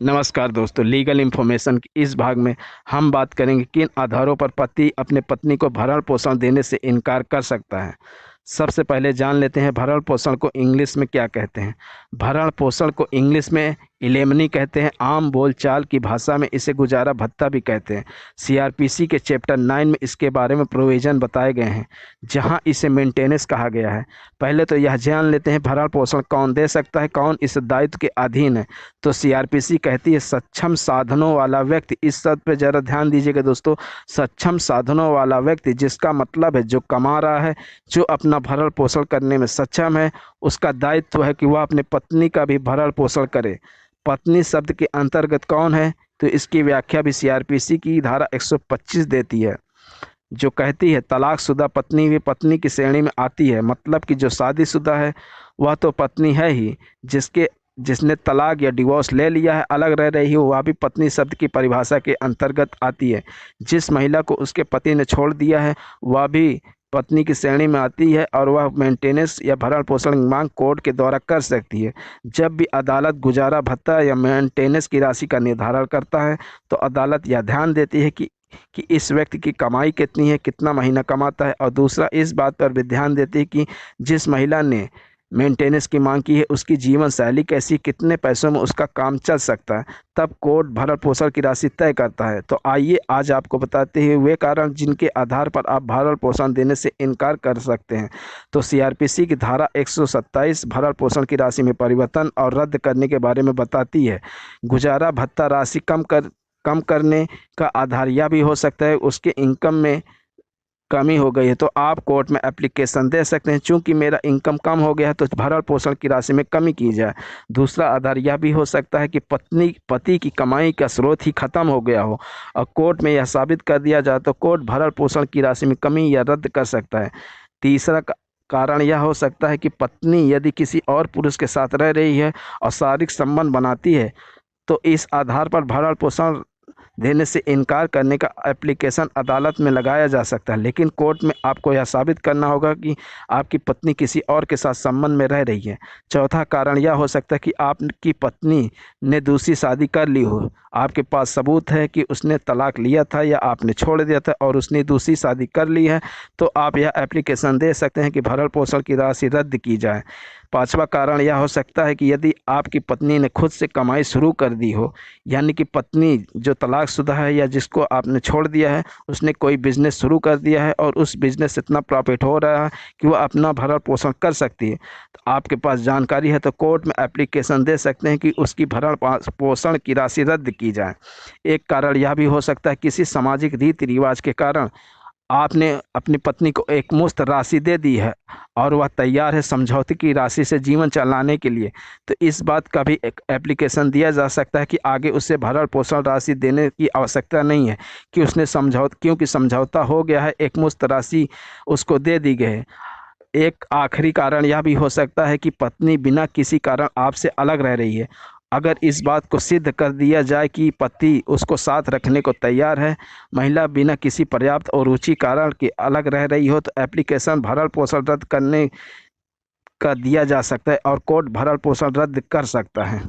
नमस्कार दोस्तों, legal information की इस भाग में हम बात करेंगे किन आधारों पर पति अपने पत्नी को भरण पोषण देने से इनकार कर सकता है। सबसे पहले जान लेते हैं भरण पोषण को इंग्लिश में क्या कहते हैं। भरण पोषण को इंग्लिश में इलेमनी कहते हैं। आम बोलचाल की भाषा में इसे गुजारा भत्ता भी कहते हैं। सीआरपीसी के चैप्टर 9 में इसके बारे में प्रोविज़न बताए गए हैं, जहां इसे मेंटेनेंस कहा गया है। पहले तो यह जान लेते हैं भरण पोषण कौन दे सकता है, कौन इस दायित्व के अधीन है। तो सीआरपीसी कहती है सक्षम साधनों वाला व्यक्ति। इस शब्द पे ज़रा ध्यान दीजिएगा दोस्तों, सक्षम साधनों वाला व्यक्ति, जिसका मतलब है जो कमा रहा है, जो अपना भरण पोषण करने में सक्षम है, उसका दायित्व है कि वह अपने पत्नी का भी भरण पोषण करे। पत्नी शब्द के अंतर्गत कौन है, तो इसकी व्याख्या भी सीआरपीसी की धारा 125 देती है, जो कहती है तलाकशुदा पत्नी भी पत्नी की श्रेणी में आती है। मतलब कि जो शादीशुदा है वह तो पत्नी है ही, जिसने तलाक या डिवोर्स ले लिया है, अलग रह रही हो, वह भी पत्नी शब्द की परिभाषा के अंतर्गत आती है। जिस महिला को उसके पति ने छोड़ दिया है वह भी पत्नी की श्रेणी में आती है, और वह मेंटेनेंस या भरण पोषण की मांग कोर्ट के द्वारा कर सकती है। जब भी अदालत गुजारा भत्ता या मेंटेनेंस की राशि का निर्धारण करता है तो अदालत यह ध्यान देती है कि इस व्यक्ति की कमाई कितनी है, कितना महीना कमाता है, और दूसरा इस बात पर भी ध्यान देती है कि जिस महिला ने मेंटेनेंस की मांग की है उसकी जीवन शैली कैसी, कितने पैसों में उसका काम चल सकता है। तब कोर्ट भरण पोषण की राशि तय करता है। तो आइए आज आपको बताते हैं वे कारण जिनके आधार पर आप भरण पोषण देने से इनकार कर सकते हैं। तो सीआरपीसी की धारा 127 भरण पोषण की राशि में परिवर्तन और रद्द करने के बारे में बताती है। गुजारा भत्ता राशि कम करने का आधार यह भी हो सकता है उसके इनकम में कमी हो गई है, तो आप कोर्ट में एप्लीकेशन दे सकते हैं चूंकि मेरा इनकम कम हो गया है तो भरण पोषण की राशि में कमी की जाए। दूसरा आधार यह भी हो सकता है कि पति की कमाई का स्रोत ही खत्म हो गया हो और कोर्ट में यह साबित कर दिया जाए तो कोर्ट भरण पोषण की राशि में कमी या रद्द कर सकता है। तीसरा कारण यह हो सकता है कि पत्नी यदि किसी और पुरुष के साथ रह रही है और शारीरिक संबंध बनाती है तो इस आधार पर भरण पोषण देने से इनकार करने का एप्लीकेशन अदालत में लगाया जा सकता है, लेकिन कोर्ट में आपको यह साबित करना होगा कि आपकी पत्नी किसी और के साथ संबंध में रह रही है। चौथा कारण यह हो सकता है कि आपकी पत्नी ने दूसरी शादी कर ली हो, आपके पास सबूत है कि उसने तलाक लिया था या आपने छोड़ दिया था और उसने दूसरी शादी कर ली है, तो आप यह एप्लीकेशन दे सकते हैं कि भरण पोषण की राशि रद्द की जाए। पांचवा कारण यह हो सकता है कि यदि आपकी पत्नी ने खुद से कमाई शुरू कर दी हो, यानी कि पत्नी जो तलाकशुदा है या जिसको आपने छोड़ दिया है उसने कोई बिजनेस शुरू कर दिया है और उस बिजनेस से इतना प्रॉफिट हो रहा है कि वह अपना भरण पोषण कर सकती है, तो आपके पास जानकारी है तो कोर्ट में एप्लीकेशन दे सकते हैं कि उसकी भरण पोषण की राशि रद्द की जाए। एक कारण यह भी हो सकता है किसी सामाजिक रीति रिवाज के कारण आपने अपनी पत्नी को एकमुश्त राशि दे दी है और वह तैयार है समझौते की राशि से जीवन चलाने के लिए, तो इस बात का भी एक एप्लीकेशन दिया जा सकता है कि आगे उसे भरण पोषण राशि देने की आवश्यकता नहीं है कि क्योंकि समझौता हो गया है, एकमुश्त राशि उसको दे दी गई है। एक आखिरी कारण यह भी हो सकता है कि पत्नी बिना किसी कारण आपसे अलग रह रही है। अगर इस बात को सिद्ध कर दिया जाए कि पति उसको साथ रखने को तैयार है, महिला बिना किसी पर्याप्त और रुचि कारण के अलग रह रही हो, तो एप्लीकेशन भरण पोषण रद्द करने का दिया जा सकता है और कोर्ट भरण पोषण रद्द कर सकता है।